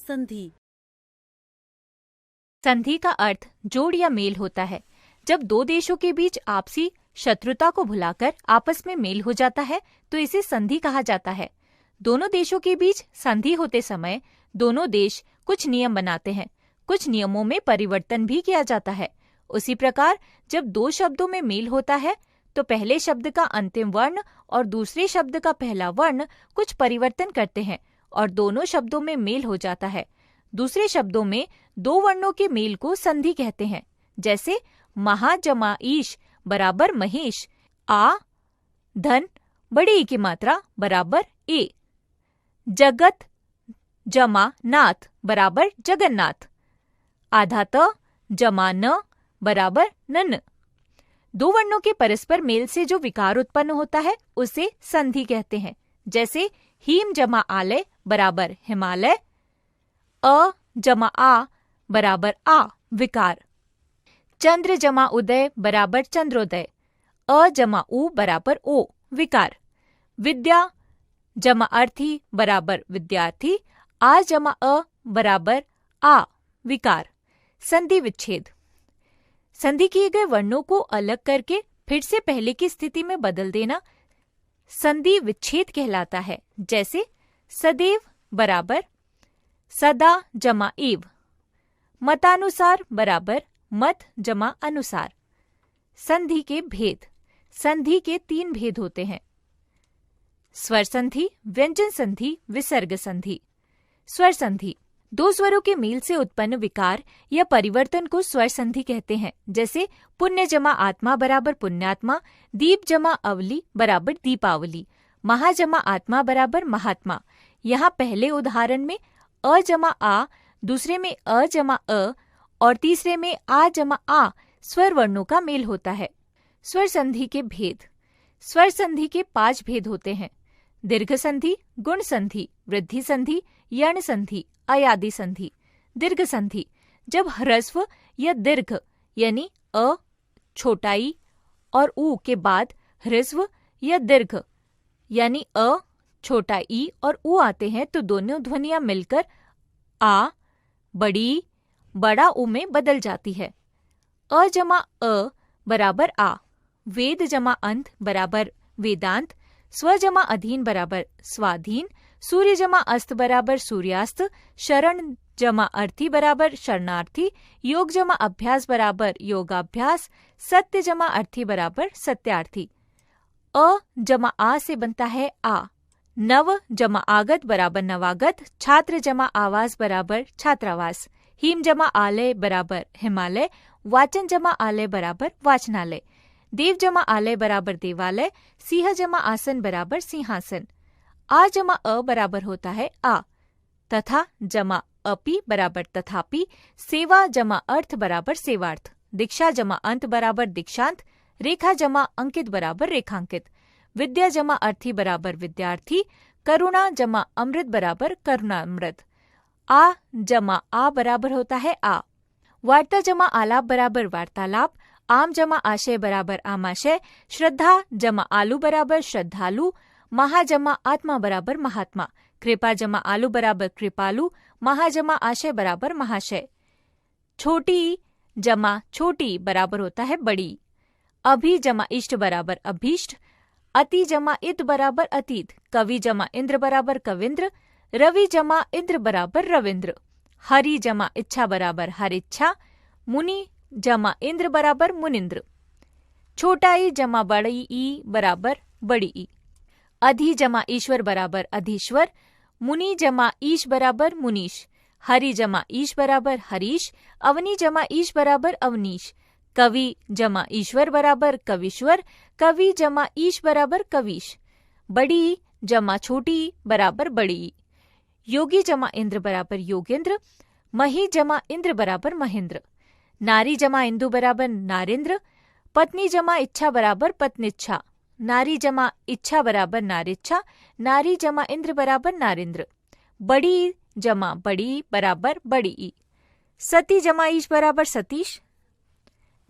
संधि। संधि का अर्थ जोड़ या मेल होता है। जब दो देशों के बीच आपसी शत्रुता को भुलाकर आपस में मेल हो जाता है तो इसे संधि कहा जाता है। दोनों देशों के बीच संधि होते समय दोनों देश कुछ नियम बनाते हैं, कुछ नियमों में परिवर्तन भी किया जाता है। उसी प्रकार जब दो शब्दों में मेल होता है तो पहले शब्द का अंतिम वर्ण और दूसरे शब्द का पहला वर्ण कुछ परिवर्तन करते हैं और दोनों शब्दों में मेल हो जाता है। दूसरे शब्दों में दो वर्णों के मेल को संधि कहते हैं, जैसे महा जमा ईश बराबर महेश, आ धन बड़ी ई की मात्रा बराबर ए, जगत जमा नाथ बराबर जगन्नाथ, आधा त जमा न बराबर नन। दो वर्णों के परस्पर मेल से जो विकार उत्पन्न होता है उसे संधि कहते हैं, जैसे हीम जमा आलय बराबर हिमालय, अ जमा आ बराबर आ विकार, चंद्र जमा उदय बराबर चंद्रोदय, अ जमा उ बराबर ओ विकार, विद्या जमा अर्थी बराबर विद्यार्थी, आ जमा अ बराबर आ विकार। संधि विच्छेद। संधि किए गए वर्णों को अलग करके फिर से पहले की स्थिति में बदल देना संधि विच्छेद कहलाता है, जैसे सदैव बराबर सदा जमा एव, मतानुसार बराबर मत जमा अनुसार। संधि के भेद। संधि के 3 भेद होते हैं: स्वर संधि, व्यंजन संधि, विसर्ग संधि। स्वर संधि दो स्वरों के मेल से उत्पन्न विकार या परिवर्तन को स्वर संधि कहते हैं, जैसे पुण्य जमा आत्मा बराबर पुण्यात्मा, दीप जमा अवली बराबर दीपावली, महा जमा आत्मा बराबर महात्मा। यहाँ पहले उदाहरण में अ जमा आ, दूसरे में अ जमा अ और तीसरे में आ जमा आ स्वर वर्णों का मेल होता है। स्वर संधि के भेद। स्वर संधि के 5 भेद होते हैं: दीर्घ संधि, गुण संधि, वृद्धि संधि, यण संधि, अयादि संधि। दीर्घ संधि जब ह्रस्व या दीर्घ यानी अ छोटा ई और उ के बाद ह्रस्व या दीर्घ यानी अ छोटा ई और उ आते हैं तो दोनों ध्वनियां मिलकर आ बड़ी बड़ा उ में बदल जाती है। अ जमा अ बराबर आ, वेद जमा अंत बराबर वेदांत, स्व जमा अधीन बराबर स्वाधीन, सूर्य जमा अस्त बराबर सूर्यास्त, शरण जमा अर्थी बराबर शरणार्थी, योग जमा अभ्यास बराबर योगाभ्यास, सत्य जमा अर्थी बराबर सत्यार्थी। अ जमा आ से बनता है आ, नव जमा आगत बराबर नवागत, छात्र जमा आवास बराबर छात्रावास, हिम जमा आलय बराबर हिमालय, वाचन जमा आलय बराबर वाचनालय, देव जमा आलय बराबर देवालय, सिंह जमा आसन बराबर सिंहासन। आ जमा अ बराबर होता है आ, तथा जमा अपि बराबर तथापि, सेवा जमा अर्थ बराबर सेवार्थ, दीक्षा जमा अंत बराबर दीक्षांत, रेखा जमा अंकित बराबर रेखांकित, विद्या जमा अर्थी बराबर विद्यार्थी, करुणा जमा अमृत बराबर करुणामृत। आ जमा आ बराबर होता है आ, वार्ता जमा आलाप बराबर वार्तालाप, आम जमा आशय बराबर आमाशय, श्रद्धा जमा आलू बराबर श्रद्धालु, महा जमा आत्मा बराबर महात्मा, कृपा जमा आलू बराबर कृपालु, महा जमा आशय बराबर महाशय। छोटी जमा छोटी बराबर होता है बड़ी, अभी जमा इष्ट बराबर अभीष्ट, अति जमा इत बराबर अतीत, कवि जमा इंद्र बराबर कविंद्र, रवि जमा इंद्र बराबर रविंद्र, हरि जमा इच्छा बराबर हर इच्छा, मुनि जमा इंद्र बराबर मुनिंद्र। छोटा ई जमा बड़ी ई बराबर बड़ी ई, अधि जमा ईश्वर बराबर अधीश्वर, मुनि जमा ईश बराबर मुनीश, हरि जमा ईश बराबर हरीश, अवनी जमा ईश बराबर अवनीश, कवि जमा ईश्वर बराबर कविश्वर, कवि जमा ईश बराबर कवीश, बड़ी जमा छोटी बराबर बड़ी, योगी जमा इंद्र बराबर योगेंद्र, मही जमा इंद्र बराबर महेंद्र, नारी जमा इंदु बराबर नारेंद्र, पत्नी जमा इच्छा बराबर पत्निच्छा, नारी जमा इच्छा बराबर नारिच्छा, नारी जमा इंद्र बराबर नारेंद्र, बड़ी जमा बड़ी बराबर बड़ी ई, सती जमा ईश बराबर सतीश,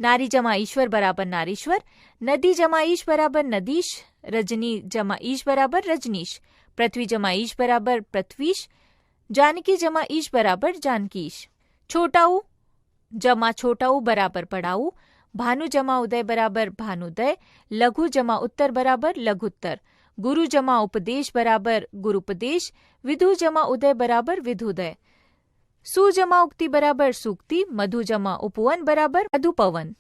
नारी जमा ईश्वर बराबर नारीश्वर, नदी जमा ईश बराबर नदीश, रजनी जमा ईश बराबर रजनीश, पृथ्वी जमा ईश बराबर पृथ्वीश, जानकी जमा ईश बराबर जानकीश। छोटा ऊ जमा छोटा ऊ बराबर बड़ा ऊ। भानु जमा उदय बराबर भानुदय। लघु जमा उत्तर बराबर लघुत्तर। गुरु जमा उपदेश बराबर गुरुपदेश। विधु जमा उदय बराबर विधुदय। सु जमा उक्ति बराबर सूक्ति। मधु जमा उपवन बराबर मधुपवन।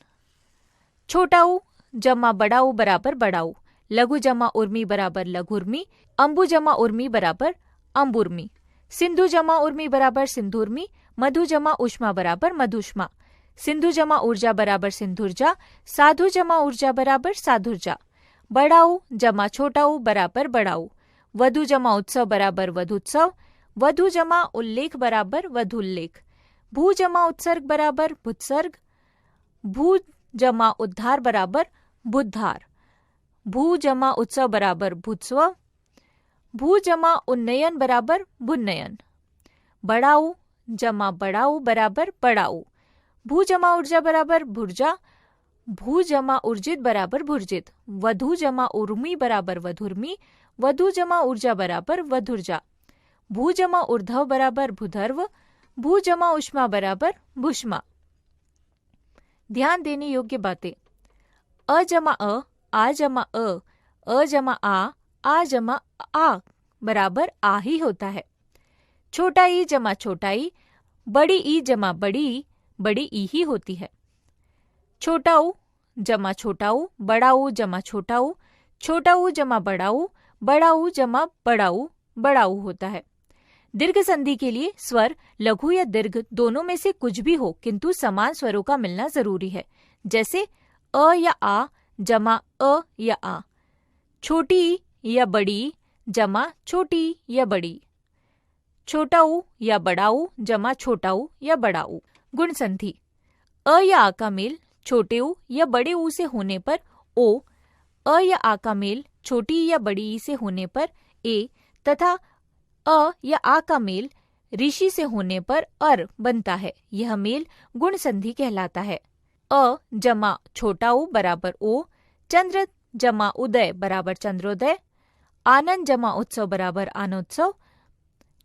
छोटा ऊ जमा बड़ा ऊ बराबर बड़ा ऊ। लघु जमा उर्मी बराबर लघुर्मी। अंबु जमा उर्मी बराबर अंबुर्मी। सिंधु जमा उर्मी बराबर सिंधुर्मी। मधु जमा उष्मा बराबर मधुष्मा। सिंधु जमा ऊर्जा बराबर सिंधुर्जा। साधु जमा ऊर्जा बराबर साधुर्जा। बड़ा ऊ जमा छोटा ऊ बराबर बड़ा ऊ। वधु जमा उत्सव बराबर वधुत्सव। वधु जमा उल्लेख बराबर वधुल्लेख। भू जमा उत्सर्ग बराबर भुत्सर्ग। भू जमा उद्धार बराबर बुद्धार। भू जमा उत्सव बराबर भूत्सव। भू जमा उन्नयन बराबर बुन्नयन। बड़ा ऊ जमा बड़ा ऊ बराबर बड़ा ऊ। भू जमा ऊर्जा बराबर भुर्जा। भू जमा ऊर्जित बराबर भुर्जित। वधु जमा उर्मी बराबर वधुर्मी। वधु जमा ऊर्जा बराबर वधुर्जा। भू जमा ऊर्ध्व बराबर भूधर्व। भू जमा उष्मा बराबर भुष्मा। ध्यान देने योग्य बातें। अ जमा आ जमा अ जमा आ जमा आ बराबर आ ही होता है। छोटा ई जमा छोटा ई। बड़ी ई जमा बड़ी ई ही होती है। छोटा ऊ जमा छोटा ऊ। बड़ा ऊ जमा छोटा ऊ। छोटा ऊ जमा बड़ा ऊ। बड़ा ऊ जमा बड़ा ऊ होता है। दीर्घ संधि के लिए स्वर लघु या दीर्घ दोनों में से कुछ भी हो, किंतु समान स्वरों का मिलना जरूरी है। जैसे अ या आ जमा अ या आ। छोटी या बड़ी जमा छोटी या बड़ी। छोटा ऊ या बड़ा ऊ जमा छोटा ऊ या बड़ा ऊ। गुण संधि। अ या आ का मेल छोटे ऊ या बड़े ऊ से होने पर ओ। अ या आ का मेल छोटी या बड़ी ई से होने पर ए तथा अ या आ का मेल ऋषि से होने पर अर बनता है। यह मेल गुण संधि कहलाता है। अ जमा छोटा ऊ बराबर ओ। चंद्र जमा उदय बराबर चंद्रोदय। आनंद जमा उत्सव बराबर आनोत्सव।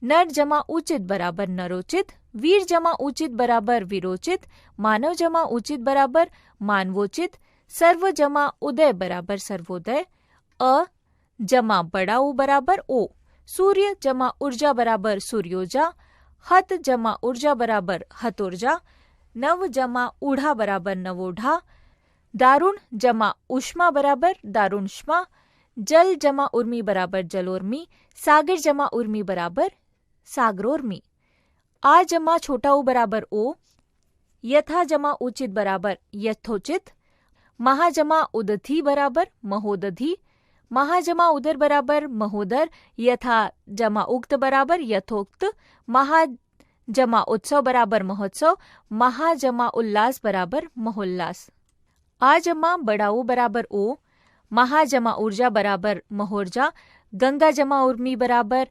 नर जमा उचित बराबर नरोचित। वीर जमा उचित बराबर वीरोचित। मानव जमा उचित बराबर मानवोचित। सर्व जमा उदय बराबर सर्वोदय। अ जमा बड़ा ऊ बराबर ओ। सूर्य जमा ऊर्जा बराबर सूर्योजा। हत जमा ऊर्जा बराबर हतोर्जा। नव जमा ऊढ़ा बराबर नवोढ़ा। दारुण जमा उष्मा बराबर दारुणष्मा। जल जमा उर्मी बराबर जलोर्मी। सागर जमा उर्मी बराबर सागरोर्मी। आ जमा छोटा ऊ बराबर ओ। यथा जमा उचित बराबर यथोचित। महा जमा उदधि बराबर महोदधि। महा जमा उदर बराबर महोदर। यथा जमा उक्त बराबर यथोक्त। महा जमा उत्सव बराबर महोत्सव। महा जमा उल्लास बराबर महोल्लास। आ जमा बड़ा ऊ बराबर ओ। महा जमा ऊर्जा बराबर महोर्जा। गंगा जमा उर्मी बराबर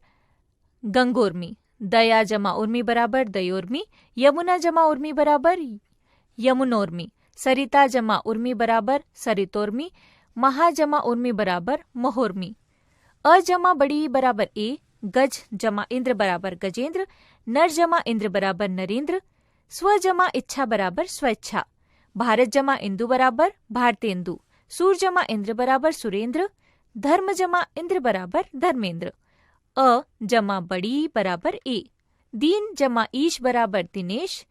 गंगोर्मी। दया जमा उर्मी बराबर दयोर्मी। यमुना जमा उर्मी बराबर यमुनोर्मी। सरिता जमा उर्मी बराबर सरितोर्मी। महा जमा उर्मी बराबर महोर्मी। अ जमा बड़ी बराबर ए। गज जमा इंद्र बराबर गजेंद्र। नर जमा इंद्र बराबर नरेंद्र। स्व जमा इच्छा बराबर स्वेच्छा। भारत जमा इंदु बराबर भारतेंदु। सूर जमा इंद्र बराबर सुरेंद्र। धर्म जमा इंद्र बराबर धर्मेंद्र। अ जमा बड़ी बराबर ए। दीन जमा ईश बराबर दिनेश।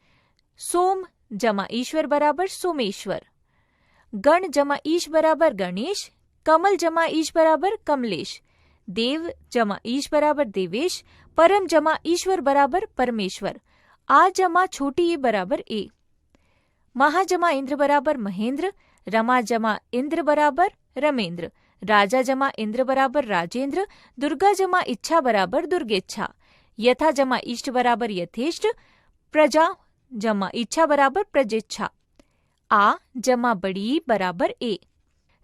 सोम जमा ईश्वर बराबर सोमेश्वर। गण जमा ईश बराबर गणेश। कमल जमा ईश बराबर कमलेश। देव जमा ईश बराबर देवेश। परम जमा ईश्वर बराबर परमेश्वर। आ जमा छोटी ए बराबर ए। महा जमा इंद्र बराबर महेंद्र। रमा जमा इंद्र बराबर रमेंद्र। राजा जमा इंद्र बराबर राजेंद्र। दुर्गा जमा इच्छा बराबर दुर्गेच्छा। यथा जमा इष्ट बराबर यथेष्ट। प्रजा जमा इच्छा बराबर प्रजेच्छा। आ जमा बड़ी बराबर ए।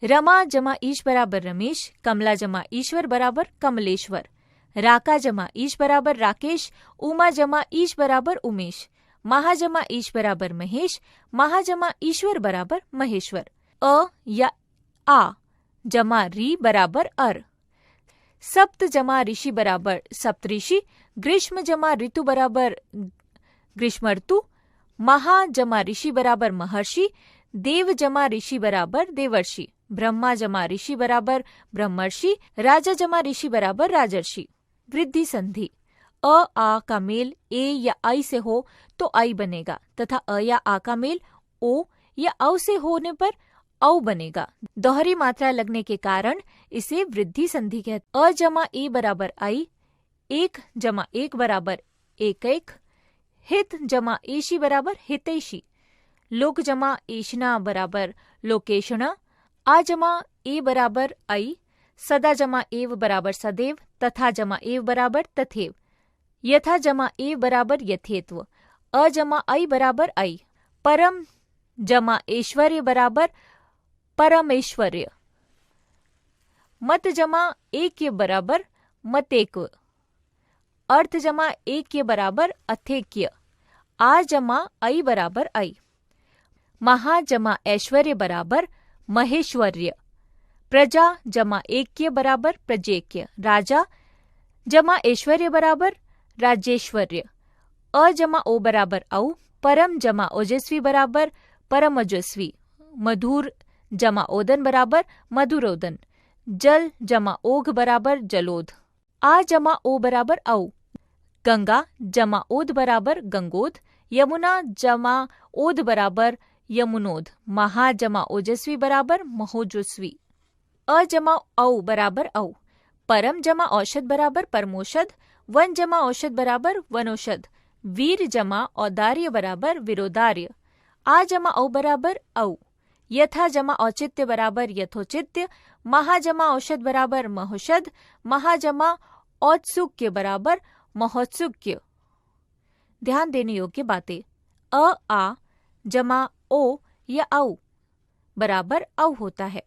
रमा जमा ईश बराबर रमेश। कमला जमा ईश्वर बराबर कमलेश्वर। राका जमा ईश बराबर राकेश। उमा जमा ईश बराबर उमेश। महा जमा ईश बराबर महेश। महा जमा ईश्वर बराबर महेश्वर। अ या आ जमा री बराबर अर। सप्त जमा ऋषि बराबर सप्तऋषि, ग्रीष्म जमा ऋतु बराबर ग्रीष्म ऋतु, महा जमा ऋषि बराबर महर्षि, देव जमा ऋषि बराबर देवर्षि, ब्रह्मा जमा ऋषि बराबर ब्रह्मर्षि, राजा जमा ऋषि बराबर राजर्षि। वृद्धि संधि, अ आ का मेल ए या आई से हो तो आई बनेगा तथा अ या आ का मेल ओ या औ से होने पर औ बनेगा। दोहरी मात्रा लगने के कारण इसे वृद्धि संधि कहते। अ जमा ए बराबर आई, एक जमा एक बराबर एक एक, हित जमा एशी बराबर हितैषी, लोक जमा एशना बराबर लोकेशना, आ जमा ए बराबर आई, सदा जमा एव बराबर सदैव, तथा जमा एव बराबर तथैव, यथा जमा ए बराबर यथेत्व, अ जमा आई बराबर आई, परम जमा ऐश्वर्य बराबर परमेश्वर्य, मत जमा एक के बराबर मतेक्व, अर्थ जमा एक के बराबर अथेक्य, आ जमा आई बराबर आई, महा जमा ऐश्वर्य बराबर महेश्वर्य, प्रजा जमा एक के बराबर प्रजेक्य, राजा जमा ऐश्वर्य बराबर राज्येश्वर्य, अ जमा ओ बराबर औ, परम जमा ओजस्वी बराबर परमोजस्वी, मधुर जमा ओदन बराबर मधुरोदन, जल जमा ओघ बराबर जलोध, आ जमा ओ बराबर औ, गंगा जमा ओद बराबर गंगोद, यमुना जमा ओद बराबर यमुनोद, महा जमा ओजस्वी बराबर महोजस्वी, अ जमा औ बराबर औ, परम जमा औषध बराबर परमोषध, वन जमा औषध बराबर वनौषध, वीर जमा औदार्य बराबर विरोधार्य, आ जमा औ बराबर औ, यथा जमा औचित्य बराबर यथोचित्य, महा जमा औषध बराबर महोषध, महा जमा औत्सुक्य बराबर महोत्सुक्य। ध्यान देने योग्य बातें, अ आ जमा ओ या औ बराबर औ होता है,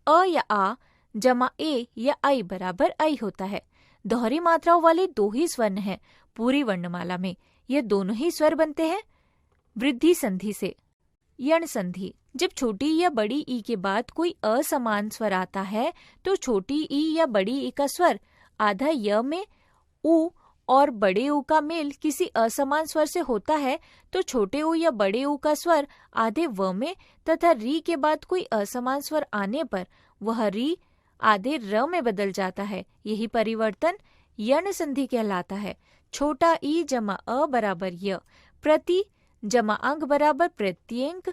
अ या आ जमा ए या आई बराबर आई होता है। दोहरी मात्राओं वाले दो ही स्वर्ण हैं पूरी वर्णमाला में, ये दोनों ही स्वर बनते हैं वृद्धि संधि से। यण संधि, जब छोटी या बड़ी ई के बाद कोई असमान स्वर आता है तो छोटी ई या बड़ी ई का स्वर आधा य में उ और बड़े ऊ का मेल किसी असमान स्वर से होता है तो छोटे ऊ या बड़े ऊ का स्वर आधे व में तथा री के बाद कोई असमान स्वर आने पर वह री आधे र में बदल जाता है। यही परिवर्तन यण संधि कहलाता है। छोटा ई जमा अ बराबर य, प्रति जमा अंग बराबर प्रत्यंक,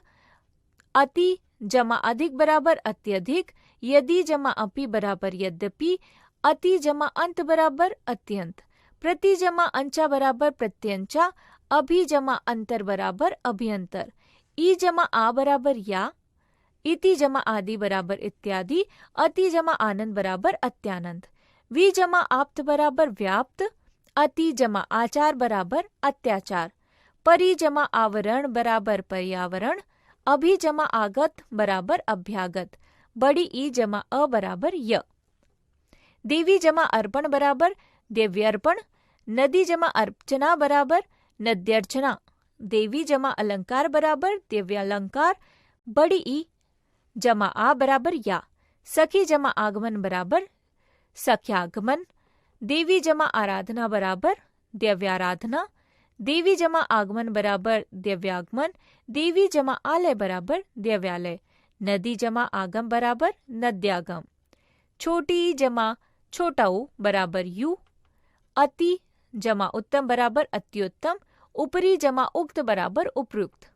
अति जमा अधिक बराबर अत्यधिक, यदि जमा अपि बराबर यद्यपि, अति जमा अंत बराबर अत्यंत, प्रति जमा अंचा बराबर प्रत्यंचा, अभि जमा अंतर बराबर अभियंतर, ई जमा आ बराबर या, इति जमा आदि बराबर इत्यादि, अति जमा आनंद बराबर अत्यानंद, वि जमा आप्त बराबर व्याप्त, अति जमा आचार बराबर अत्याचार, परि जमा आवरण बराबर पर्यावरण, अभि जमा आगत बराबर अभ्यागत, बड़ी ई जमा अ बराबर य, देवी जमा अर्पण बराबर देव्यर्पण, नदी जमा अर्चना बराबर नद्यर्चना, देवी जमा अलंकार बराबर दिव्यालंकार, बड़ी ई जमा आ बराबर या, सखी जमा आगमन बराबर सख्यागमन, देवी जमा आराधना बराबर दिव्याराधना, देवी जमा आगमन बराबर दिव्यागमन, देवी जमा आलय बराबर दिव्यालय, नदी जमा आगम बराबर नद्यागम, छोटी जमा छोटा ऊ बराबर यू, अति जमा उत्तम बराबर अत्युत्तम, ऊपरी जमा उक्त बराबर उपयुक्त,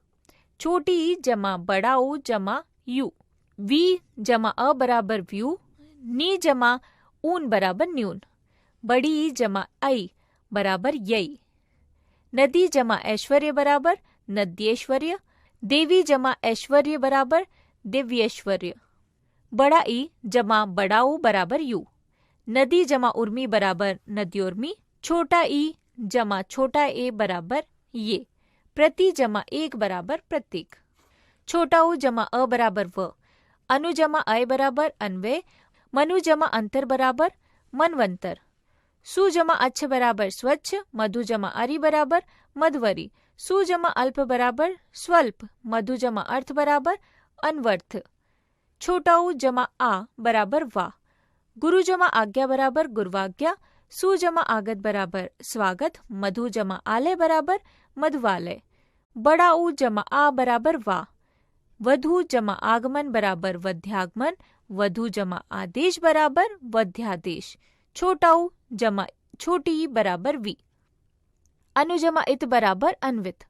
छोटी जमा बड़ा ऊ जमा यू, वी जमा अ बराबर व्यू, नी जमा ऊन बराबर न्यून, बड़ी जमा आई बराबर यई, नदी जमा ऐश्वर्य बराबर नद्येश्वर्य, देवी जमा ऐश्वर्य बराबर दिव्येश्वर्य, बड़ा ई जमा बड़ाऊ बराबर यू, नदी जमा उर्मी बराबर नद्योर्मी, छोटा ई जमा छोटा ए बराबर ये, प्रति जमा एक बराबर प्रत्येक, छोटा ऊ जमा अ बराबर व, अनु जमा अय बराबर अन्वय, मनु जमा अंतर बराबर मनवंतर, सु जमा अच्छ बराबर स्वच्छ, मधु जमा अरि बराबर मधवरी, सु जमा अल्प बराबर स्वल्प, मधु जमा अर्थ बराबर अनवर्थ, छोटा ऊ जमा आ बराबर वा, गुरु जमा आज्ञा बराबर गुरुवाज्ञा, सु जमा आगत बराबर स्वागत, मधु जमा आलय बराबर मधुवालय, बड़ा ऊ जमा आ बराबर वा, वधु जमा आगमन बराबर वध्यागमन, वधु जमा आदेश बराबर वध्यादेश, छोटा ऊ जमा छोटी ई बराबर वी, अनु जमा इत बराबर अन्वित,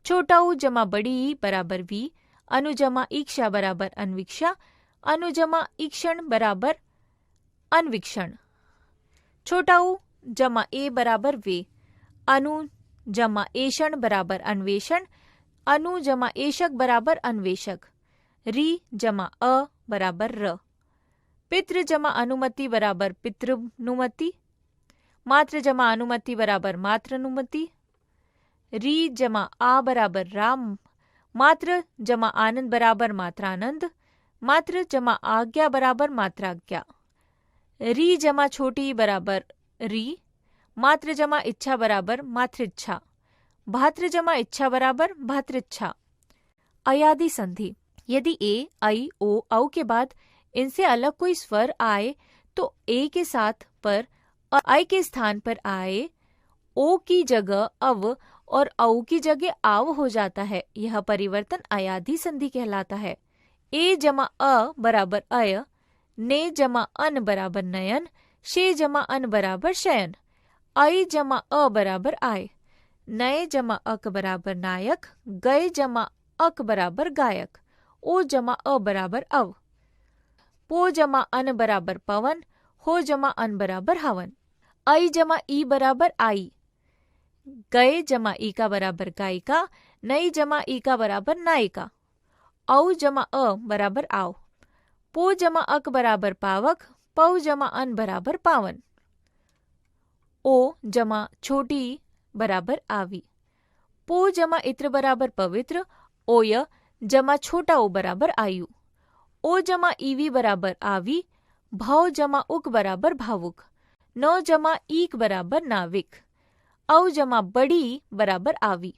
छोटा ऊ जमा बड़ी ई बराबर वी, अनु जमा ईक्षा बराबर अन्वीक्षा, अनु जमा ईक्षण बराबर अन्वीक्षण, छोटा ऊ जमा ए बराबर वे, अनु जमा एषण बराबर अन्वेषण, अनु जमा एशक बराबर अन्वेषक, री जमा अ बराबर र, पितृ जमा अनुमति बराबर पितृनुमति, मात्र जमा अनुमति बराबर मातृनुमति, री जमा आ बराबर राम, मात्र जमा आनंद बराबर मात्रानंद, मात्र जमा आज्ञा बराबर मात्राज्ञा, री जमा छोटी बराबर री, मात्र जमा इच्छा बराबर मातृच्छा, भातृ जमा इच्छा बराबर भातृच्छा। अयादि संधि, यदि ए, आई, ओ, औ के बाद इनसे अलग कोई स्वर आए तो ए के साथ पर और आई के स्थान पर आए, ओ की जगह अव और औ की जगह आव हो जाता है। यह परिवर्तन अयादि संधि कहलाता है। ए जमा अ बराबर अय, ने जमा अन बराबर नयन, शे जमा अन बराबर शयन, आई जमा अ बराबर आय, नए जमा अक बराबर नायक, गए जमा अक बराबर गायक, ओ जमा अ बराबर अव, पो जमा अन बराबर पवन, हो जमा अन बराबर हवन, आई जमा ई बराबर आई, गए जमा ई का बराबर गायिका, नई जमा ई का बराबर नायिका, औ जमा अ बराबर आव, पो जमा अक बराबर पावक, पौ जमा अन बराबर पावन, ओ जमा छोटी बराबर आवी, पो जमा इत्र बराबर पवित्र, ओय जमा छोटा ओ बराबर आयु, ओ जमा ईवी बराबर आवी, भौ जमा उक बराबर भावुक, नौ जमा ईक बराबर नाविक, औ जमा बड़ी बराबर आवी,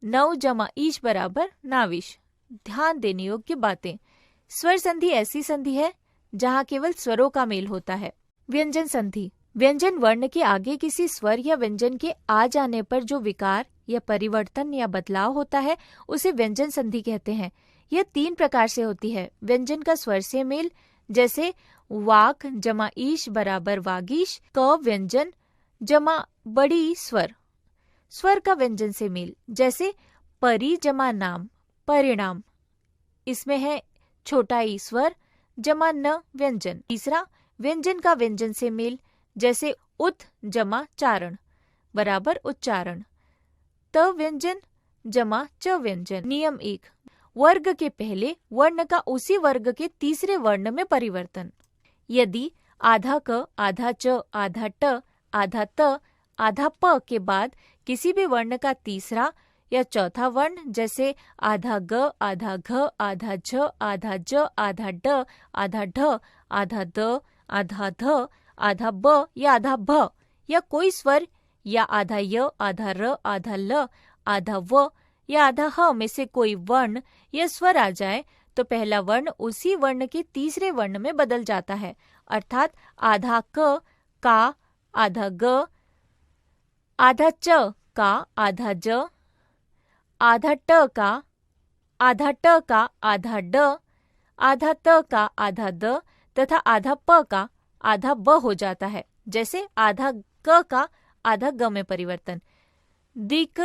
नौ जमा ईश बराबर नाविश। ध्यान देने योग्य बातें, स्वर संधि ऐसी संधि है जहाँ केवल स्वरों का मेल होता है। व्यंजन संधि, व्यंजन वर्ण के आगे किसी स्वर या व्यंजन के आ जाने पर जो विकार या परिवर्तन या बदलाव होता है उसे व्यंजन संधि कहते हैं। यह 3 प्रकार से होती है। व्यंजन का स्वर से मेल, जैसे वाक जमा ईश बराबर वागीश, क व्यंजन जमा बड़ी स्वर। स्वर का व्यंजन से मेल, जैसे परि जमा नाम परिणाम, इसमें है छोटा ई स्वर जमा न व्यंजन। तीसरा, व्यंजन का व्यंजन से मेल, जैसे उत जमा चारण बराबर उच्चारण, त व्यंजन जमा च व्यंजन। नियम 1, वर्ग के पहले वर्ण का उसी वर्ग के तीसरे वर्ण में परिवर्तन। यदि आधा क, आधा च, आधा ट, आधा त, आधा प के बाद किसी भी वर्ण का तीसरा या चौथा वर्ण, जैसे आधा ग, आधा घ, आधा झ, आधा ज, आधा ड, आधा ढ, आधा द, आधा ध, आधा ब या आधा भ, या कोई स्वर या आधा य, आधा र, आधा ल, आधा व या आधा ह में से कोई वर्ण या स्वर आ जाए तो पहला वर्ण उसी वर्ण के तीसरे वर्ण में बदल जाता है। अर्थात आधा क का आधा ग, आधा च का आधा ज, आधा ट का आधा ड, आधा त का आधा द तथा आधा प का आधा ब हो जाता है। जैसे आधा क का आधा ग में परिवर्तन। दिक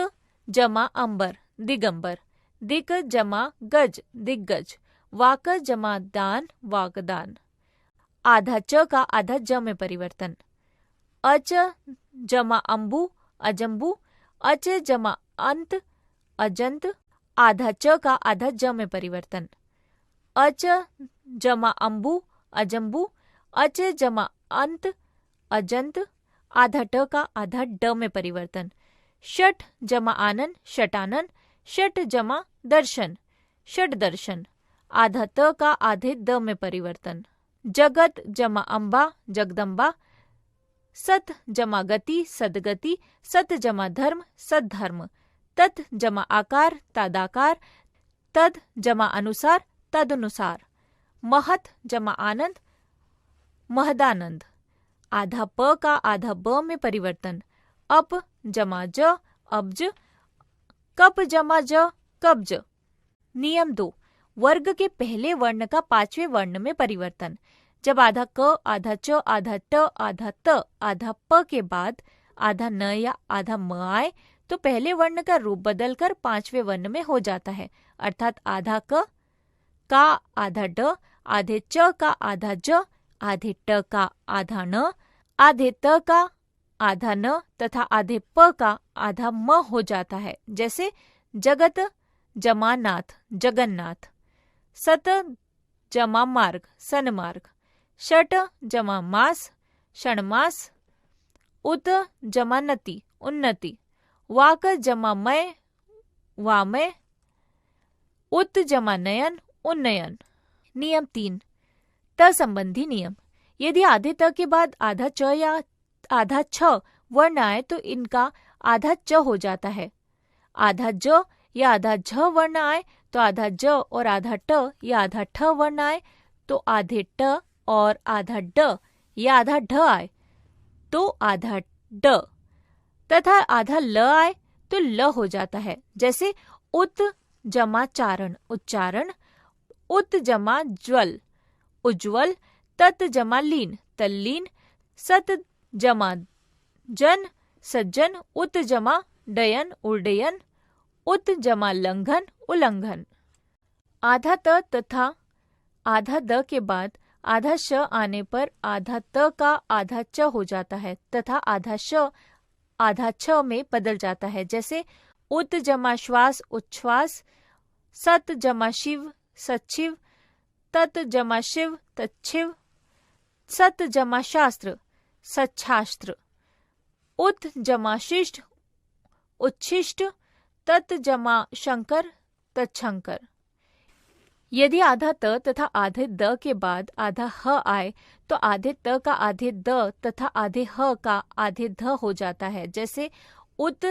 जमा अंबर दिगंबर, दिक जमा गज दिग्गज, वाक जमा दान वाकदान। आधा च का आधा ज में परिवर्तन। अच जमा अंबु अजम्बू, अच जमा अंत अजंत, आधा च का आधा ज में परिवर्तन। अच जमा अंबु अजम्बू, अच जमा अंत अजंत, आधा ट का आधा ड में परिवर्तन। षट जमा आनन षटानन, षट जमा दर्शन षट दर्शन, आधा त का आधे द में परिवर्तन। जगत जमा अम्बा जगदम्बा, सत जमा गति सदगति, सत जमा धर्म सद्धर्म, तत् जमा आकार तदाकार, तद जमा अनुसार तदनुसार। महत जमा आनंद, महदानंद। आधा प का आधा ब में परिवर्तन, अप जमा ज अब्ज, कप जमा ज कब्ज। नियम 2, वर्ग के पहले वर्ण का पांचवें वर्ण में परिवर्तन। जब आधा क, आधा च, आधा ट, आधा त, आधा प के बाद आधा न या आधा म आए तो पहले वर्ण का रूप बदलकर पांचवें वर्ण में हो जाता है। अर्थात आधा क का आधा ड, आधे च का आधा ज, आधे ट का आधा न, आधे त का आधा न तथा आधे प का आधा म हो जाता है। जैसे जगत जमा नाथ जगन्नाथ, सत जमा मार्ग सनमार्ग, षट जमा मास षणमास, उत जमा नति उन्नति, वाक जमा मय वामय, उत जमा नयन उन्नयन। नियम 3, त संबंधी नियम। यदि आधे त के बाद आधा च या आधा छ वर्ण आए तो इनका आधा च हो जाता है। आधा ज या आधा झ वर्ण आए तो आधा ज और आधा ट या आधा ठ वर्ण आए तो आधे ट और आधा ड या आधा ढ आए तो आधा ड तथा आधा ल आए तो ल हो जाता है। जैसे उत जमा चारण उच्चारण, उत जमा ज्वल उज्ज्वल, तत् जमा लीन तल्लीन, सत जमा जन सज्जन, उत जमा डयन उड्डयन, उत जमा लंघन उल्लंघन। आधा त तथा आधा द के बाद आधा श आने पर आधा त का आधा च हो जाता है तथा आधा श आधा छ में बदल जाता है। जैसे उत जमा श्वास उच्छ्वास, सत जमा शिव सचिव, तत् जमा शिव तच्छिव, सत जमा शास्त्र सच्छास्त्र, उत जमा शिष्ट उच्छिष्ट, तत् जमा शंकर तच्छंकर। यदि आधा त तथा आधे द के बाद आधा ह आए तो आधे त का आधे द तथा आधे ह का आधे ध हो जाता है। जैसे उत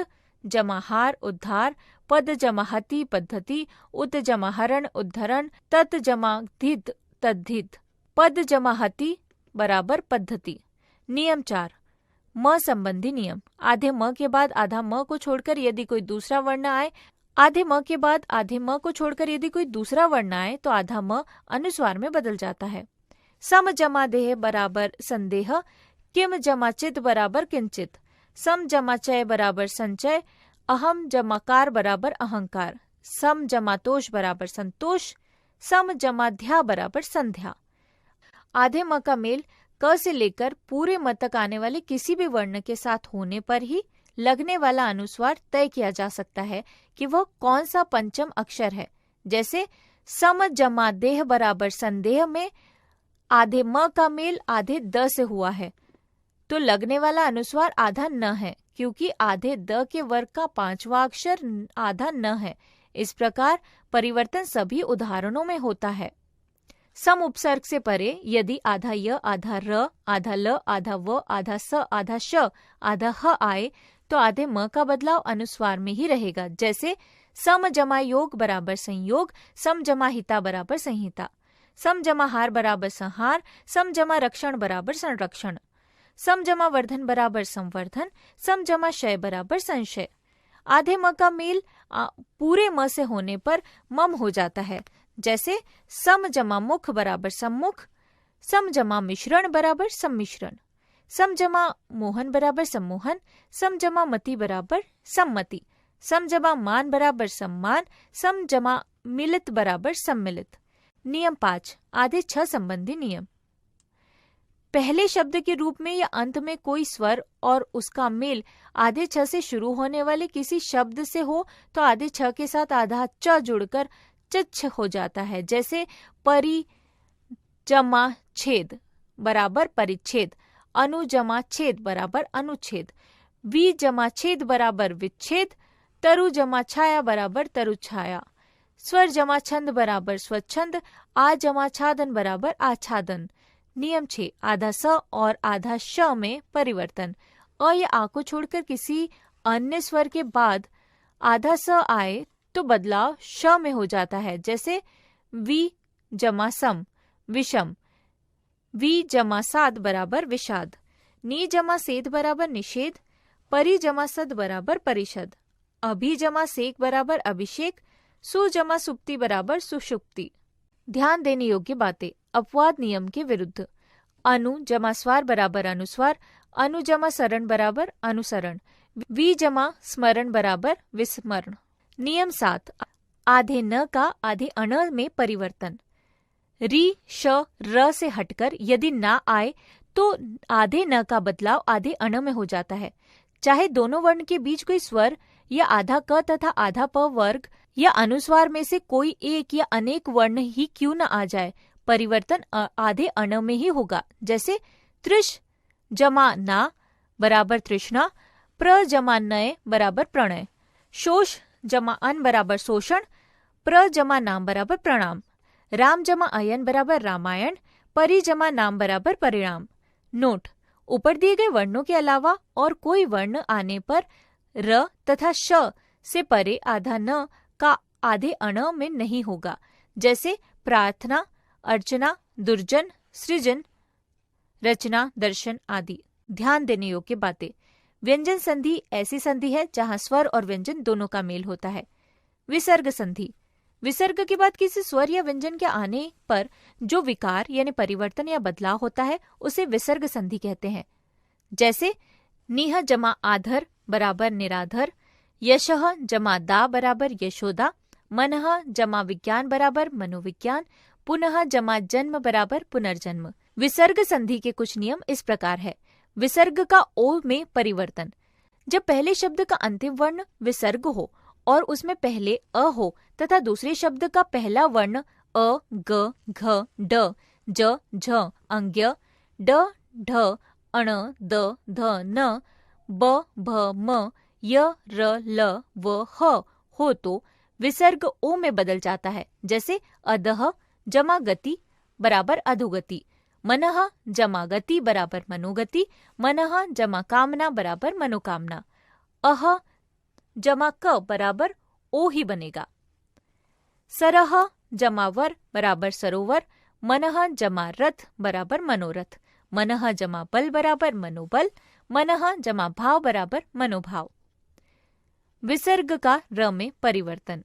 जमा हार उद्धार, पद जमा हति पद्धति, उत जमा हरण उद्धरण, तत् जमा धित तद्धित, पद जमा हति बराबर पद्धति। नियम 4, म संबंधी नियम। आधे म के बाद आधा म को छोड़कर यदि कोई दूसरा वर्ण आए, आधे म के बाद आधे म को छोड़कर यदि कोई दूसरा वर्ण आए तो आधा म अनुस्वार में बदल जाता है। सम जमा देह बराबर संदेह, किम जमा चित बराबर किंचित, सम जमा चय बराबर संचय, अहम जमा कार बराबर अहंकार, सम जमा तोष बराबर संतोष, सम जमा ध्या बराबर संध्या। आधे म का मेल क से लेकर पूरे म तक आने वाले किसी भी वर्ण के साथ होने पर ही लगने वाला अनुस्वार तय किया जा सकता है कि वह कौन सा पंचम अक्षर है। जैसे सम जमा देह बराबर संदेह में आधे म का मेल आधे द से हुआ है तो लगने वाला अनुस्वार आधा न है, क्योंकि आधे द के वर्ग का पांचवा अक्षर आधा न है। इस प्रकार परिवर्तन सभी उदाहरणों में होता है। सम उपसर्ग से परे यदि आधा य आधा र आधा ल आधा व आधा स आधा श आधा ह आए तो आधे म का बदलाव अनुस्वार में ही रहेगा। जैसे सम जमा योग बराबर संयोग, सम जमा हिता बराबर संहिता, सम जमा हार बराबर संहार, सम जमा रक्षण बराबर संरक्षण, सम जमा वर्धन बराबर संवर्धन, सम जमा शय बराबर संशय। आधे म का मेल पूरे म से होने पर मम हो जाता है। जैसे सम जमा मुख बराबर सम्मुख, सम जमा मिश्रण बराबर सम्मिश्रण, सम जमा मोहन बराबर सम्मोहन, सम जमा मति बराबर सम्मति, सम जमा मान बराबर सम्मान, सम जमा मिलित बराबर सम्मिलित। नियम 5, आधे छ संबंधी नियम। पहले शब्द के रूप में या अंत में कोई स्वर और उसका मेल आधे छ से शुरू होने वाले किसी शब्द से हो तो आधे छ के साथ आधा च जुड़कर चच्छ हो जाता है। जैसे परि जमा छेद बराबर परिच्छेद, अनु जमा छेद बराबर अनुच्छेद, वि जमा छेद बराबर विच्छेद, तरु जमा छाया बराबर तरुछाया, स्वर जमा छंद बराबर स्वच्छंद, आ जमा छादन बराबर आच्छादन। नियम 6, आधा स और आधा श में परिवर्तन। अ या आ को छोड़कर किसी अन्य स्वर के बाद आधा स आए तो बदलाव श में हो जाता है। जैसे वि जमा सम विषम, वी जमा साद बराबर विषाद, नी जमा सेद बराबर निषेध, परि जमा सद बराबर परिषद, अभि जमा सेक बराबर अभिषेक, सु जमा सुप्ति बराबर सुषुप्ति। ध्यान देने योग्य बातें। अपवाद नियम के विरुद्ध। अनु जमा स्वार बराबर अनुस्वार, अनु जमा सरण बराबर अनुसरण, वी जमा स्मरण बराबर विस्मरण। नियम 7, आधे न का आधे अण में परिवर्तन। री श र से हटकर यदि ना आए तो आधे न का बदलाव आधे अण में हो जाता है। चाहे दोनों वर्ण के बीच कोई स्वर या आधा क तथा आधा प वर्ग या अनुस्वार में से कोई एक या अनेक वर्ण ही क्यों न आ जाए, परिवर्तन आधे अण में ही होगा। जैसे त्रिश जमा ना बराबर तृष्णा, प्र जमा नय बराबर प्रणय, शोष जमा अन बराबर शोषण, प्र जमा नाम बराबर प्रणाम, राम जमा अयन बराबर रामायण, परि जमा नाम बराबर परिणाम। नोट, ऊपर दिए गए वर्णों के अलावा और कोई वर्ण आने पर र तथा श से परे आधा न का आधे अण में नहीं होगा। जैसे प्रार्थना, अर्चना, दुर्जन, सृजन, रचना, दर्शन आदि। ध्यान देने योग्य बातें। व्यंजन संधि ऐसी संधि है जहाँ स्वर और व्यंजन दोनों का मेल होता है। विसर्ग संधि। विसर्ग के बाद किसी स्वर या व्यंजन के आने पर जो विकार यानी परिवर्तन या बदलाव होता है उसे विसर्ग संधि कहते हैं। जैसे निह जमा आधर बराबर निराधर, यशः जमा दा बराबर यशोदा, मनः जमा विज्ञान बराबर मनोविज्ञान, पुनः जमा जन्म बराबर पुनर्जन्म। विसर्ग संधि के कुछ नियम इस प्रकार है। विसर्ग का ओ में परिवर्तन। जब पहले शब्द का अंतिम वर्ण विसर्ग हो और उसमें पहले अ हो तथा दूसरे शब्द का पहला वर्ण अ, ग, घ, ड, ज, झ, अंग्य, ड, ढ, अण, द, ध, न, ब, भ, म, य, र, ल, व, ह हो तो विसर्ग ओ में बदल जाता है। जैसे अधः जमा गति बराबर अधोगति, मनः जमा गति बराबर मनोगति, मनः जमा कामना बराबर मनोकामना, अह जमा क बराबर ओ ही बनेगा। सरह जमा वर बराबर सरोवर, मनः जमा रथ बराबर मनोरथ, मनः जमा बल बराबर मनोबल, मनः जमा भाव बराबर मनोभाव। विसर्ग का र में परिवर्तन।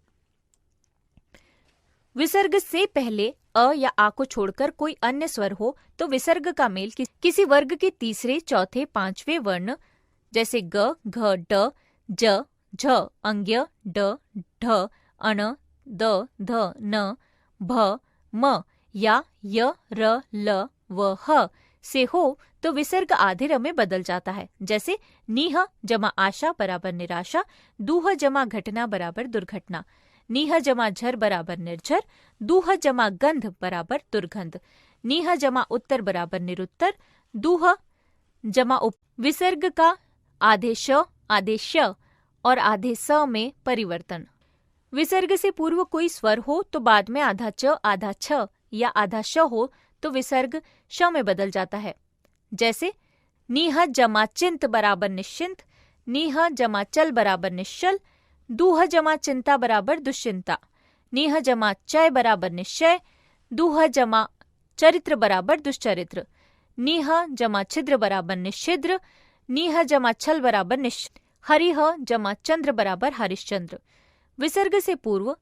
विसर्ग से पहले अ या आ को छोड़कर कोई अन्य स्वर हो तो विसर्ग का मेल किसी वर्ग के तीसरे, चौथे, पांचवें वर्ण जैसे ग, घ, ड, ज, झ, अंग्य, ड, ढ, अण, द, ध, न, भ, म या य, र, ल, व, ह से हो तो विसर्ग आधे र में बदल जाता है। जैसे नीह जमा आशा बराबर निराशा, दूह जमा घटना बराबर दुर्घटना, नीह जमा झर बराबर निर्झर, दूह जमा गंध बराबर दुर्गंध, नीह जमा उत्तर बराबर निरुत्तर, दूह जमा उप। विसर्ग का आधे श, आधे श और आधे स में परिवर्तन। विसर्ग से पूर्व कोई स्वर हो तो बाद में आधा च, आधा छ या आधा श हो तो विसर्ग श में बदल जाता है। जैसे नीह जमा चिंत बराबर निश्चिंत, नीह जमा चल बराबर निश्चल, दूह जमा चिंता बराबर दुश्चिंता, नीह जमा चय बराबर निश्चय, दूह जमा चरित्र बराबर दुश्चरित्र, नीह जमा छिद्र बराबर निश्चिद्र, नीह जमा छल बराबर हरिह जमा चंद्र बराबर हरिश्चंद्र। विसर्ग से पूर्व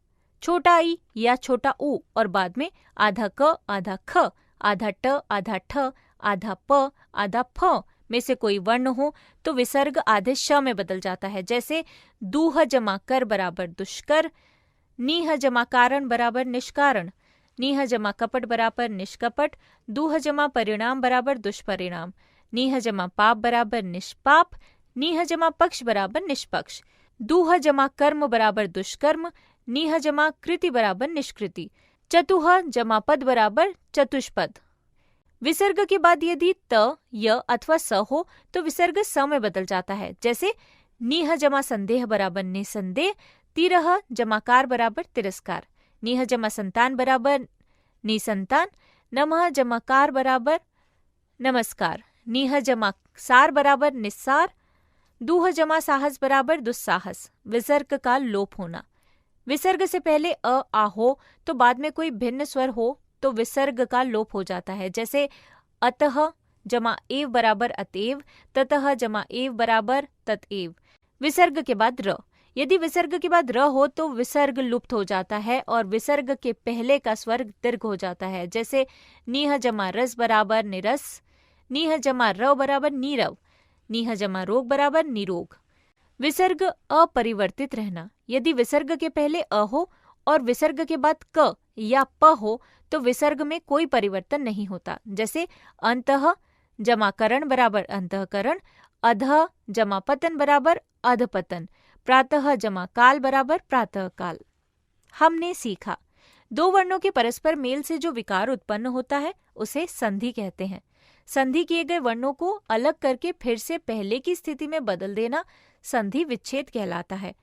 छोटा ई या छोटा ऊ और बाद में आधा क, आधा ख, आधा ट, आधा ठ, आधा प, आधा फ में से कोई वर्ण हो तो विसर्ग आधे श में बदल जाता है। जैसे दूह जमा कर बराबर दुष्कर, नीह जमा कारण बराबर निष्कारण, नीह जमा कपट बराबर निष्कपट, दूह जमा परिणाम बराबर दुष्परिणाम, नीह जमा पाप बराबर निष्पाप, नीह जमा पक्ष बराबर निष्पक्ष, दूह जमा कर्म बराबर दुष्कर्म, नीह जमा कृति बराबर निष्कृति, चतुह जमा पद बराबर चतुष्पद। विसर्ग के बाद यदि त, य अथवा स हो तो विसर्ग स में बदल जाता है। जैसे नीह जमा संदेह बराबर निसंदेह, तिरह जमाकार बराबर तिरस्कार, नीह जमा संतान बराबर निसंतान, नमः जमाकार बराबर नमस्कार, नीह जमा सार बराबर निस्सार, दूह जमा साहस बराबर दुस्साहस। विसर्ग का लोप होना। विसर्ग से पहले अ, आ हो तो बाद में कोई भिन्न स्वर हो तो विसर्ग का लोप हो जाता है। जैसे अतः जमा एव बराबर अतएव, ततः जमा एव बराबर ततएव। विसर्ग के बाद र। यदि विसर्ग के बाद र हो तो विसर्ग लुप्त हो जाता है और विसर्ग के पहले का स्वर दीर्घ हो जाता है। जैसे नीह जमा रस बराबर निरस, नीह जमा रव बराबर नीरव, नीह जमा रोग बराबर निरोग। विसर्ग अपरिवर्तित रहना। यदि विसर्ग के पहले अ हो और विसर्ग के बाद क या प हो तो विसर्ग में कोई परिवर्तन नहीं होता। जैसे अंतः जमा करण बराबर अंतःकरण, अधः जमा पतन बराबर अधपतन, प्रातः जमा काल बराबर प्रातः काल। हमने सीखा, दो वर्णों के परस्पर मेल से जो विकार उत्पन्न होता है उसे संधि कहते हैं। संधि किए गए वर्णों को अलग करके फिर से पहले की स्थिति में बदल देना संधि विच्छेद कहलाता है।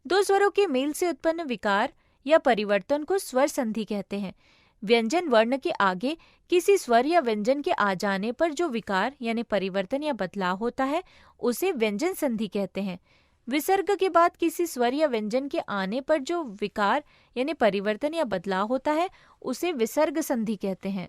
दो स्वरों के मेल से उत्पन्न विकार या परिवर्तन को स्वर संधि कहते हैं। व्यंजन वर्ण के आगे किसी स्वर या व्यंजन के आ जाने पर जो विकार यानी परिवर्तन या बदलाव होता है उसे व्यंजन संधि कहते हैं। विसर्ग के बाद किसी स्वर या व्यंजन के आने पर जो विकार यानी परिवर्तन या बदलाव होता है उसे विसर्ग संधि कहते हैं।